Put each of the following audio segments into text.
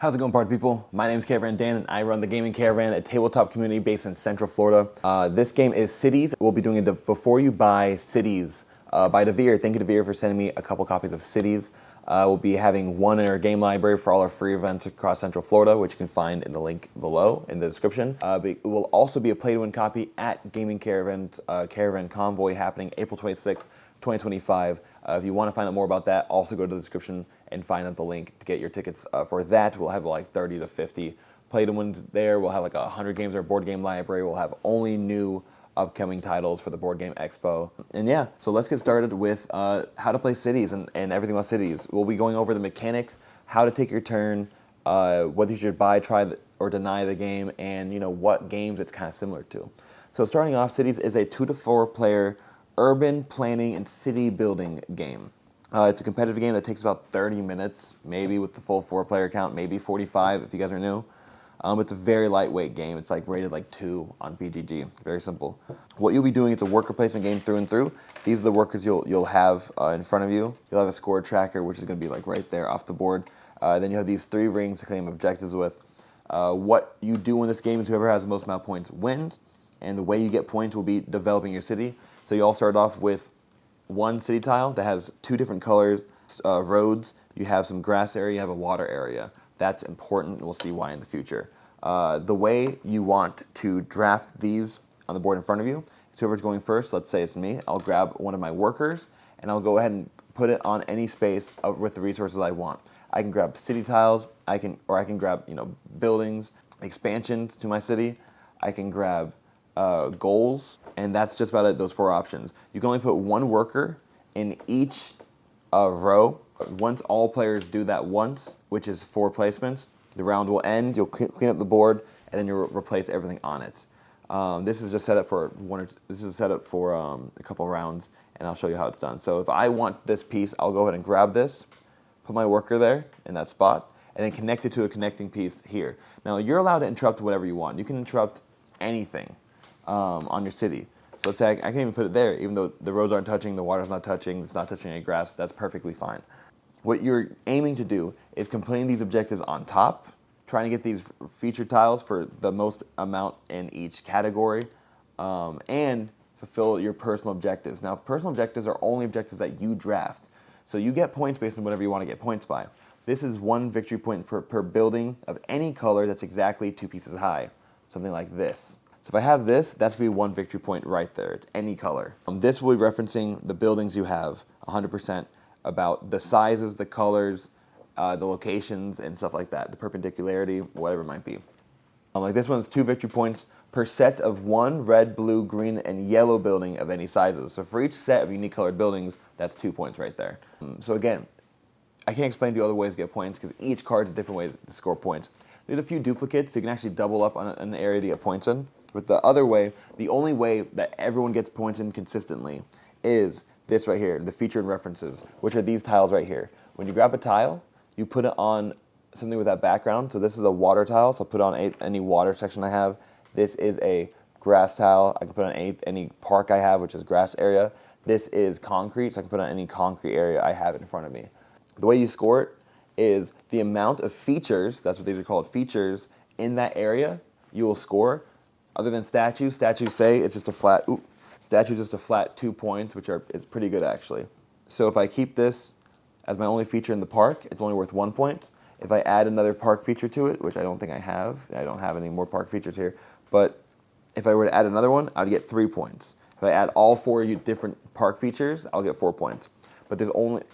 How's it going, party people? My name is Caravan Dan, and I run the Gaming Caravan, a tabletop community based in Central Florida. This game is Cities. We'll be doing a Before You Buy Cities by Devir. Thank you, Devir, for sending me a couple copies of Cities. We'll be having one in our game library for all our free events across Central Florida, which you can find in the link below in the description. It will also be a play-to-win copy at Gaming Caravan's Caravan Convoy happening April 26th, 2025. If you want to find out more about that, also go to the description and find out the link to get your tickets for that. We'll have like 30 to 50 play-to-wins there. We'll have like 100 games in our board game library. We'll have only new upcoming titles for the Board Game Expo. And yeah, so let's get started with how to play Cities and everything about Cities. We'll be going over the mechanics, how to take your turn, whether you should buy, try, or deny the game, and what games it's kind of similar to. So starting off, Cities is a 2 to 4 player urban planning and city building game. It's a competitive game that takes about 30 minutes, maybe with the full 4-player count, maybe 45 if you guys are new. It's a very lightweight game. It's like rated like 2 on BGG. Very simple. What you'll be doing, it's a worker placement game through and through. These are the workers you'll have in front of you. You'll have a score tracker, which is going to be like right there off the board. Then you have these 3 rings to claim objectives with. What you do in this game is whoever has the most amount of points wins, and the way you get points will be developing your city. So you all start off with one city tile that has 2 different colors, roads. You have some grass area, you have a water area. That's important. We'll see why in the future. The way you want to draft these on the board in front of you is whoever's going first, let's say it's me, I'll grab one of my workers and I'll go ahead and put it on any space with the resources I want. I can grab city tiles, I can grab buildings, expansions to my city, I can grab goals, and that's just about it, those 4 options. You can only put 1 worker in each row. Once all players do that once, which is 4 placements, the round will end, you'll clean up the board, and then you'll replace everything on it. This is just set up for a couple rounds, and I'll show you how it's done. So if I want this piece, I'll go ahead and grab this, put my worker there in that spot, and then connect it to a connecting piece here. Now you're allowed to interrupt whatever you want. You can interrupt anything on your city. So let's say I can even put it there, even though the roads aren't touching, the water's not touching, it's not touching any grass, that's perfectly fine. What you're aiming to do is completing these objectives on top, trying to get these feature tiles for the most amount in each category, and fulfill your personal objectives. Now, personal objectives are only objectives that you draft. So you get points based on whatever you want to get points by. This is 1 victory point per building of any color that's exactly 2 pieces high, something like this. So if I have this, that's going to be 1 victory point right there. It's any color. This will be referencing the buildings you have 100%, about the sizes, the colors, the locations, and stuff like that. The perpendicularity, whatever it might be. Like this one's 2 victory points per set of 1 red, blue, green, and yellow building of any sizes. So for each set of unique colored buildings, that's 2 points right there. So again, I can't explain to you other ways to get points because each card's a different way to score points. There's a few duplicates, so you can actually double up on an area to get points in. But the other way, the only way that everyone gets points in consistently is this right here, the featured references, which are these tiles right here. When you grab a tile, you put it on something with that background. So this is a water tile, so I'll put it on any water section I have. This is a grass tile. I can put on any park I have, which is grass area. This is concrete, so I can put on any concrete area I have in front of me. The way you score it is the amount of features, that's what these are called, features, in that area you will score. Other than statues say it's just a flat, statues just a flat 2 points, which is pretty good actually. So if I keep this as my only feature in the park, it's only worth 1 point. If I add another park feature to it, which I don't think I don't have any more park features here, but if I were to add another one, I'd get 3 points. If I add all 4 different park features, I'll get 4 points. But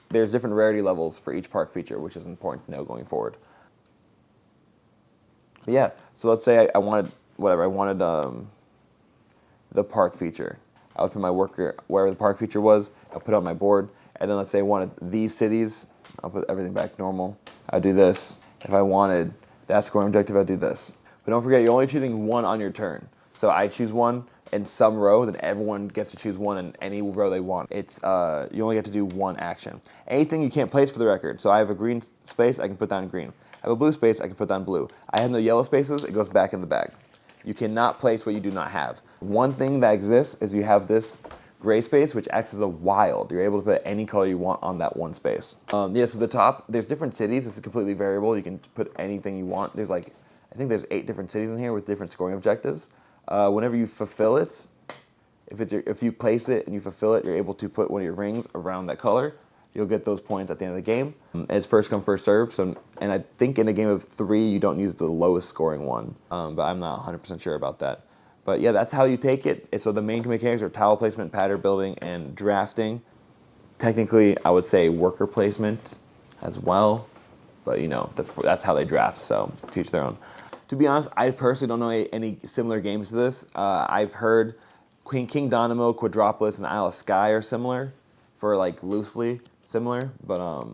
there's different rarity levels for each park feature, which is important to know going forward. But yeah, so let's say I wanted the park feature. I would put my worker wherever the park feature was, I'll put it on my board, and then let's say I wanted these cities, I'll put everything back normal. I'll do this. If I wanted that scoring objective, I'll do this. But don't forget, you're only choosing 1 on your turn. So I choose 1 in some row, then everyone gets to choose 1 in any row they want. It's you only get to do 1 action. Anything you can't place for the record. So I have a green space, I can put down green. I have a blue space, I can put down blue. I have no yellow spaces, it goes back in the bag. You cannot place what you do not have. One thing that exists is you have this gray space, which acts as a wild. You're able to put any color you want on that one space. Yeah, so the top, there's different cities. This is completely variable. You can put anything you want. There's like, I think there's 8 different cities in here with different scoring objectives. Whenever you fulfill it, if you place it and you fulfill it, you're able to put one of your rings around that color. You'll get those points at the end of the game. It's first come, first serve. So, and I think in a game of 3, you don't use the lowest scoring one. But I'm not 100% sure about that. But yeah, that's how you take it. So the main mechanics are tile placement, pattern building, and drafting. Technically, I would say worker placement as well. But you know, that's how they draft, so to each their own. To be honest, I personally don't know any similar games to this. I've heard King Dynamo, Quadropolis, and Isle of Skye are similar, for like loosely similar. But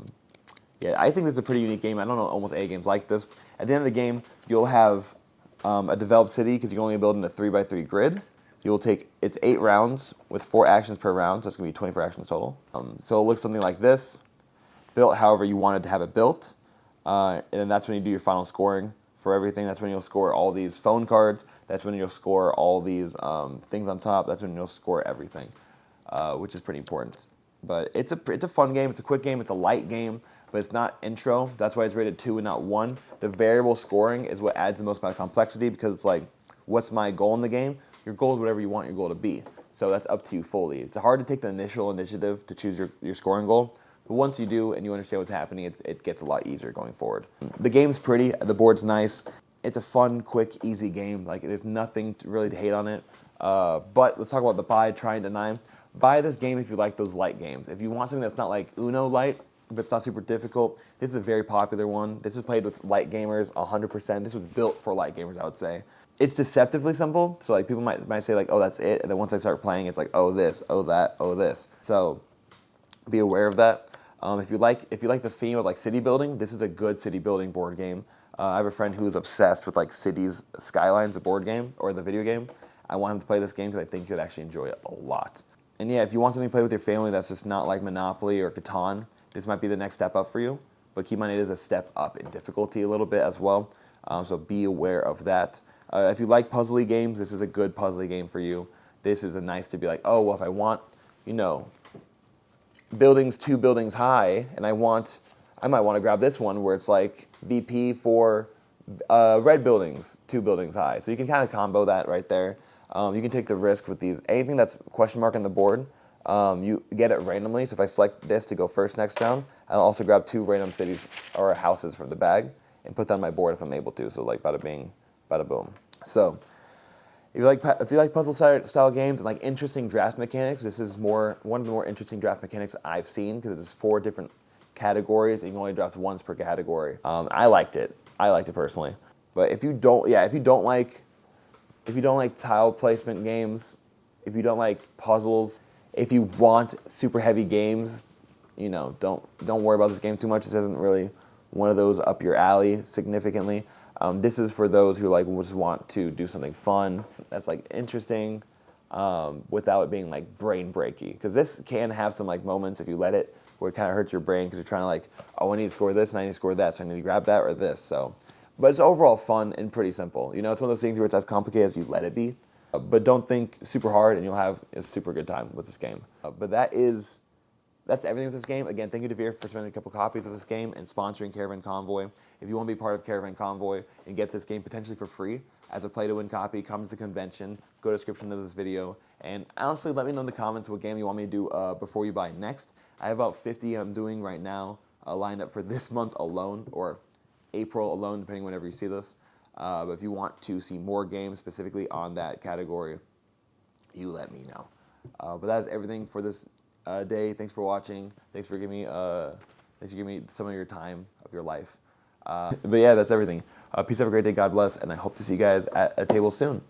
yeah, I think this is a pretty unique game. I don't know almost any games like this. At the end of the game, you'll have a developed city because you can only build in a 3x3 grid. You'll take, it's 8 rounds with 4 actions per round, so it's going to be 24 actions total. So it looks something like this, built however you wanted to have it built. And then that's when you do your final scoring for everything. That's when you'll score all these phone cards. That's when you'll score all these things on top. That's when you'll score everything, which is pretty important. But it's a fun game. It's a quick game. It's a light game, but it's not intro. That's why it's rated 2 and not 1. The variable scoring is what adds the most amount of complexity because it's like, what's my goal in the game? Your goal is whatever you want your goal to be. So that's up to you fully. It's hard to take the initial initiative to choose your scoring goal. But once you do and you understand what's happening, it gets a lot easier going forward. The game's pretty. The board's nice. It's a fun, quick, easy game. Like, there's nothing really to hate on it. But let's talk about the buy, try, and deny. Buy this game if you like those light games. If you want something that's not like Uno light, but it's not super difficult, this is a very popular one. This is played with light gamers 100%. This was built for light gamers, I would say. It's deceptively simple. So like people might say like, oh, that's it. And then once I start playing, it's like, oh, this, oh, that, oh, this. So be aware of that. If you like the theme of like city building, this is a good city building board game. I have a friend who's obsessed with like Cities Skylines, the board game or the video game. I want him to play this game because I think you'd actually enjoy it a lot. And yeah, if you want something to play with your family that's just not like Monopoly or Catan, this might be the next step up for you. But keep in mind it is a step up in difficulty a little bit as well. So be aware of that. If you like puzzly games, this is a good puzzly game for you. This is a nice to be like, oh, well, if I want, you know, buildings 2 buildings high, and I might want to grab this one where it's like BP for red buildings 2 buildings high. So you can kind of combo that right there. You can take the risk with these. Anything that's question mark on the board, you get it randomly. So if I select this to go first next round, I'll also grab 2 random cities or houses from the bag and put that on my board if I'm able to. So like bada bing, bada boom. So if you like puzzle style games and like interesting draft mechanics, this is one of the more interesting draft mechanics I've seen because it's 4 different categories and you can only draft once per category. I liked it personally. But if you don't like tile placement games, if you don't like puzzles, if you want super heavy games, you know, don't worry about this game too much. This isn't really one of those up your alley significantly. This is for those who like just want to do something fun that's like interesting without it being like brain breaky. Because this can have some like moments if you let it where it kind of hurts your brain because you're trying to like, oh, I need to score this and I need to score that, so I need to grab that or this. So, but it's overall fun and pretty simple. You know, it's one of those things where it's as complicated as you let it be. But don't think super hard and you'll have a super good time with this game. But that's everything with this game. Again, thank you to Devir for sending a couple copies of this game and sponsoring Caravan Convoy. If you want to be part of Caravan Convoy and get this game potentially for free as a play-to-win copy, come to the convention, go to the description of this video, and honestly, let me know in the comments what game you want me to do before you buy next. I have about 50 I'm doing right now lined up for this month alone, or April alone, depending whenever you see this. But if you want to see more games specifically on that category, you let me know. But that is everything for this day. Thanks for watching. Thanks for giving me some of your time of your life. But yeah, that's everything. Peace, have a great day. God bless, and I hope to see you guys at a table soon.